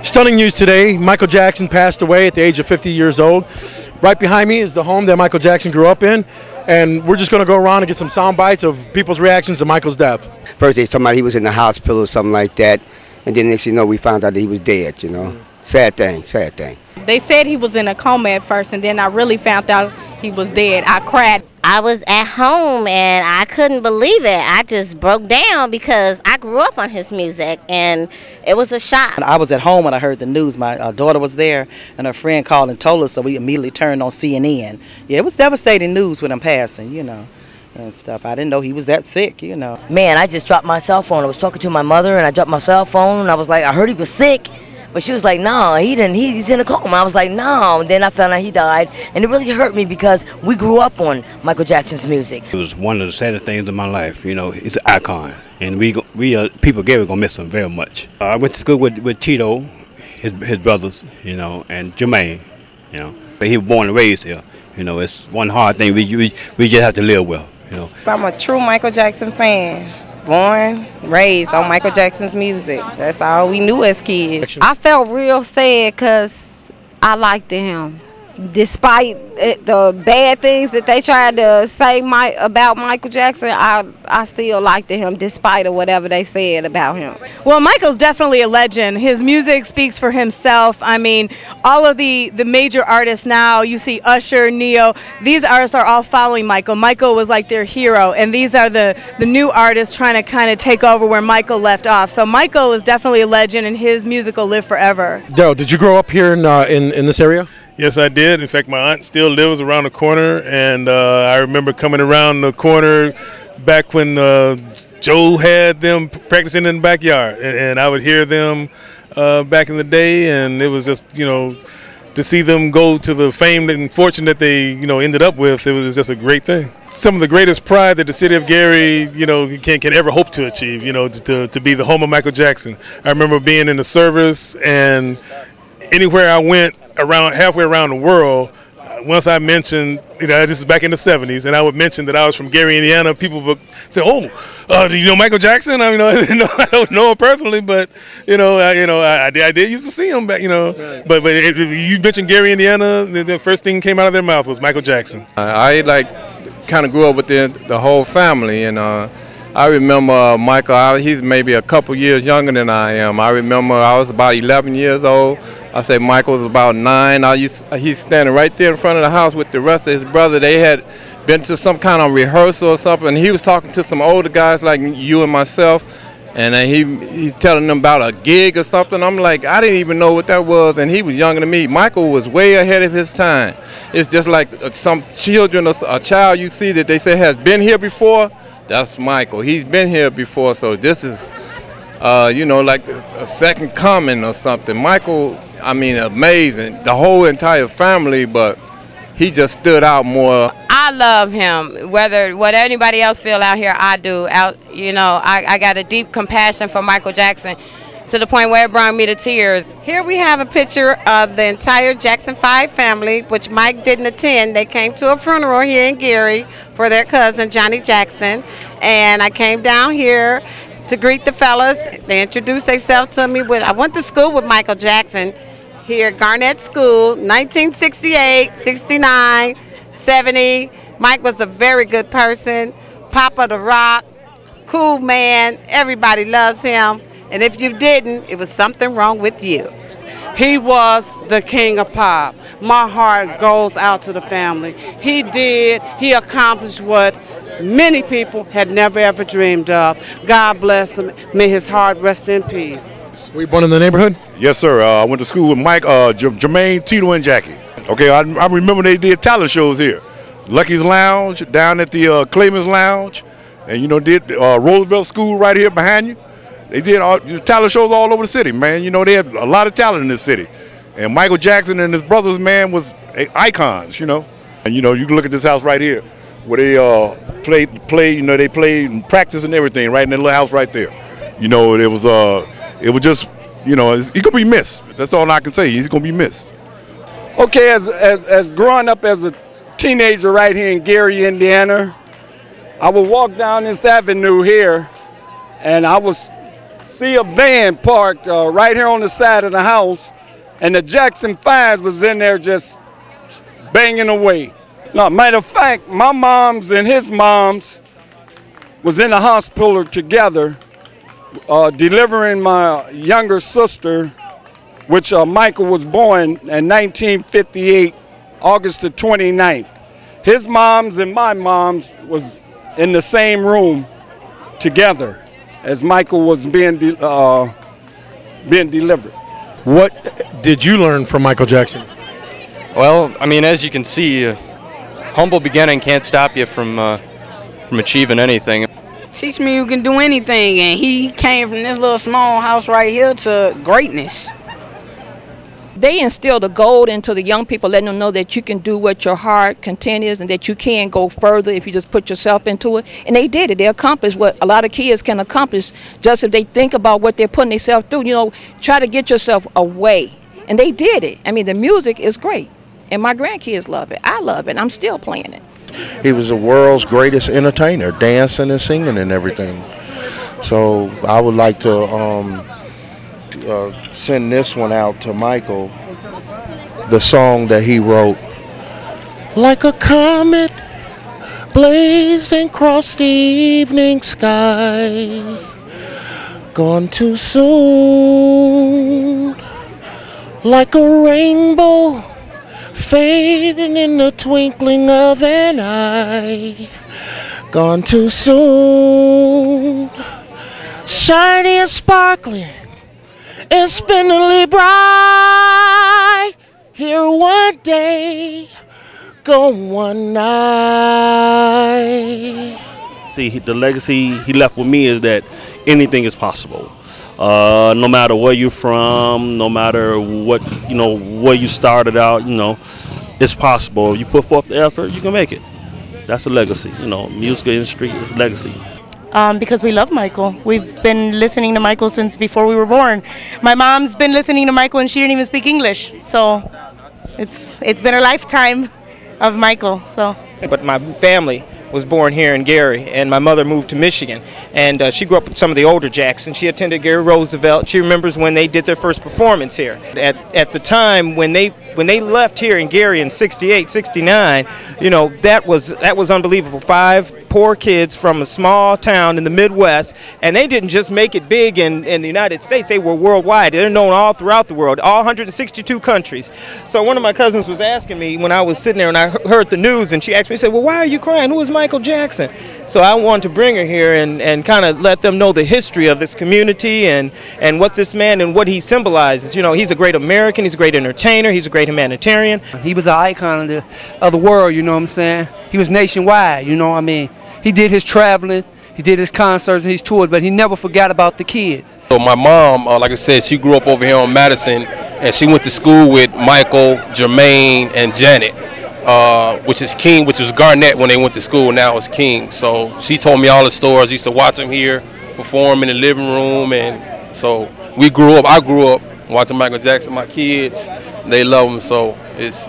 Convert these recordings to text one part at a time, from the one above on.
Stunning news today. Michael Jackson passed away at the age of 50 years old. Right behind me is the home that Michael Jackson grew up in, and we're just going to go around and get some sound bites of people's reactions to Michael's death. First they told me he was in the hospital or something like that, and then next thing you know we found out that he was dead, you know. Sad thing, sad thing. They said he was in a coma at first, and then I really found out he was dead. I cried. I was at home and I couldn't believe it. I just broke down because I grew up on his music and it was a shock. I was at home when I heard the news. My daughter was there and her friend called and told us, so we immediately turned on CNN. Yeah, it was devastating news with him passing, you know, and stuff. I didn't know he was that sick, you know. Man, I just dropped my cell phone. I was talking to my mother and I dropped my cell phone and I was like, I heard he was sick. But she was like, no, he didn't. He's in a coma. I was like, no. And then I found out he died. And it really hurt me because we grew up on Michael Jackson's music. It was one of the saddest things in my life. You know, he's an icon. And people Gary gonna miss him very much. I went to school with Tito, his brothers, you know, and Jermaine, you know. But he was born and raised here. You know, it's one hard thing we just have to live with, you know. I'm a true Michael Jackson fan. Born, raised on Michael Jackson's music. That's all we knew as kids. I felt real sad because I liked him. Despite the bad things that they tried to say about Michael Jackson, I still liked him despite of whatever they said about him. Well, Michael's definitely a legend. His music speaks for himself. I mean, all of the major artists now, you see Usher, Neo, these artists are all following Michael. Michael was like their hero, and these are the new artists trying to kind of take over where Michael left off. So Michael is definitely a legend, and his music will live forever. Daryl, did you grow up here in this area? Yes, I did. In fact, my aunt still lives around the corner, and I remember coming around the corner back when Joe had them practicing in the backyard, and I would hear them back in the day, and it was just, you know, to see them go to the fame and fortune that they, you know, ended up with, it was just a great thing. Some of the greatest pride that the city of Gary, you know, can ever hope to achieve, you know, to be the home of Michael Jackson. I remember being in the service, and anywhere I went, halfway around the world, once I mentioned, you know, this is back in the 70s, and I would mention that I was from Gary, Indiana, people would say, "Oh, do you know Michael Jackson?" I mean, I don't know him personally, but I did used to see him back, you know. Right. But if you mentioned Gary, Indiana, the first thing came out of their mouth was Michael Jackson. I kind of grew up with the whole family, and I remember Michael. He's maybe a couple years younger than I am. I remember I was about 11 years old. I say Michael was about 9. He's standing right there in front of the house with the rest of his brother. They had been to some kind of rehearsal or something, and he was talking to some older guys like you and myself, and he's telling them about a gig or something. I'm like, I didn't even know what that was, and he was younger than me. Michael was way ahead of his time. It's just like some children, a child you see that they say has been here before. That's Michael. He's been here before, so this is, you know, like a second coming or something. Michael, I mean, amazing. The whole entire family, but he just stood out more. I love him. What anybody else feel out here, I do. You know, I got a deep compassion for Michael Jackson to the point where it brought me to tears. Here we have a picture of the entire Jackson 5 family, which Mike didn't attend. They came to a funeral here in Gary for their cousin, Johnny Jackson, and I came down here to greet the fellas. They introduced themselves to me. I went to school with Michael Jackson here at Garnett School, 1968, 69, 70. Mike was a very good person, Papa the Rock, cool man. Everybody loves him. And if you didn't, it was something wrong with you. He was the king of pop. My heart goes out to the family. He accomplished what many people had never ever dreamed of. God bless him. May his heart rest in peace. Were you born in the neighborhood? Yes, sir. I went to school with Mike, Jermaine, Tito, and Jackie. Okay, I remember they did talent shows here. Lucky's Lounge, down at the Clayman's Lounge, and you know, did Roosevelt School right here behind you. They did talent shows all over the city, man. You know, they had a lot of talent in this city. And Michael Jackson and his brothers, man, was icons, you know. And, you know, you can look at this house right here where they play, you know, they played and practice and everything right in that little house right there. You know, it was just, you know, he's going to be missed. That's all I can say. He's going to be missed. Okay, as growing up as a teenager right here in Gary, Indiana, I would walk down this avenue here, and I was see a van parked right here on the side of the house, and the Jackson 5 was in there just banging away. No, matter of fact, my mom's and his mom's was in the hospital together, delivering my younger sister, which Michael was born in 1958, August the 29th. His mom's and my mom's was in the same room together as Michael was being delivered. What did you learn from Michael Jackson? Well, I mean, as you can see, humble beginning can't stop you from achieving anything. Teach me you can do anything, and he came from this little small house right here to greatness. They instill the gold into the young people, letting them know that you can do what your heart content is and that you can go further if you just put yourself into it. And they did it. They accomplished what a lot of kids can accomplish just if they think about what they're putting themselves through. You know, try to get yourself away. And they did it. I mean, the music is great. And my grandkids love it. I love it. And I'm still playing it. He was the world's greatest entertainer, dancing and singing and everything. So I would like to send this one out to Michael, the song that he wrote. Like a comet blazing across the evening sky, gone too soon. Like a rainbow fading in the twinkling of an eye, gone too soon. Shiny and sparkling, infinitely bright, here one day, gone one night. See, the legacy he left with me is that anything is possible. No matter where you're from, no matter what, where you started out, it's possible. You put forth the effort, you can make it. That's a legacy. Music industry is a legacy. Because we love Michael. We've been listening to Michael since before we were born. My mom's been listening to Michael and she didn't even speak English. So it's been a lifetime of Michael. So. But my family was born here in Gary, and my mother moved to Michigan, and she grew up with some of the older Jacksons. She attended Gary Roosevelt. She remembers when they did their first performance here. At the time when they left here in Gary in '68, '69, that was unbelievable. 5 poor kids from a small town in the Midwest, and they didn't just make it big in the United States. They were worldwide. They're known all throughout the world, all 162 countries. So one of my cousins was asking me when I was sitting there and I heard the news, and she asked me, said, "Well, why are you crying? Who is Michael Jackson?" So I wanted to bring her here and kind of let them know the history of this community and what this man and what he symbolizes. He's a great American, he's a great entertainer, he's a great humanitarian. He was an icon of the world, you know what I'm saying? He was nationwide, I mean. He did his traveling, he did his concerts and his tours, but he never forgot about the kids. So my mom, like I said, she grew up over here on Madison, and she went to school with Michael, Jermaine, and Janet. Which is King, which was Garnett when they went to school, now it's King. So she told me all the stories. I used to watch him here perform in the living room, and so I grew up watching Michael Jackson. My kids, they love him, so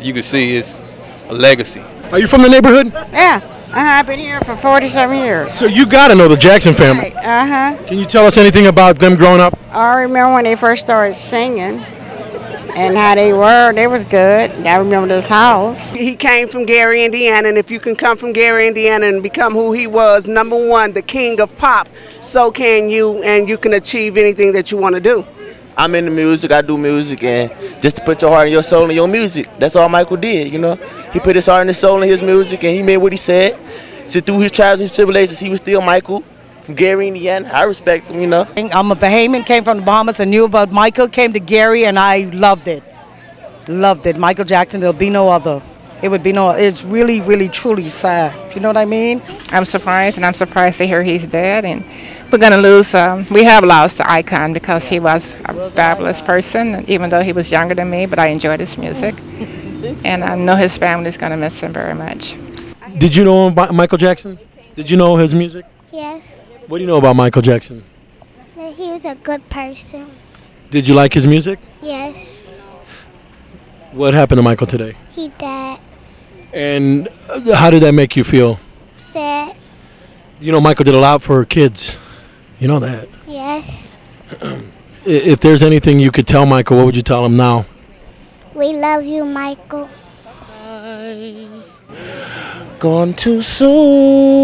you can see it's a legacy. Are you from the neighborhood? Yeah, I've been here for 47 years. So you got to know the Jackson family. Right. Can you tell us anything about them growing up? I remember when they first started singing. And how they was good. I remember this house. He came from Gary, Indiana, and if you can come from Gary, Indiana and become who he was, #1, the king of pop, so can you, and you can achieve anything that you want to do. I'm into music, I do music, and just to put your heart and your soul in your music. That's all Michael did, He put his heart and his soul in his music, and he made what he said. So through his trials and tribulations, he was still Michael. From Gary, Indiana. I respect him, I'm a Bahamian, came from the Bahamas and knew about Michael, came to Gary, and I loved it. Loved it. Michael Jackson, there'll be no other. It's really, really, truly sad. You know what I mean? I'm surprised, and I'm surprised to hear he's dead. And we're going to lose, we have lost the icon because he was a fabulous person, even though he was younger than me, but I enjoyed his music. And I know his family's going to miss him very much. Did you know Michael Jackson? Did you know his music? Yes. What do you know about Michael Jackson? That he was a good person. Did you like his music? Yes. What happened to Michael today? He died. And how did that make you feel? Sad. Michael did a lot for kids. You know that? Yes. If there's anything you could tell Michael, what would you tell him now? We love you, Michael. Gone too soon.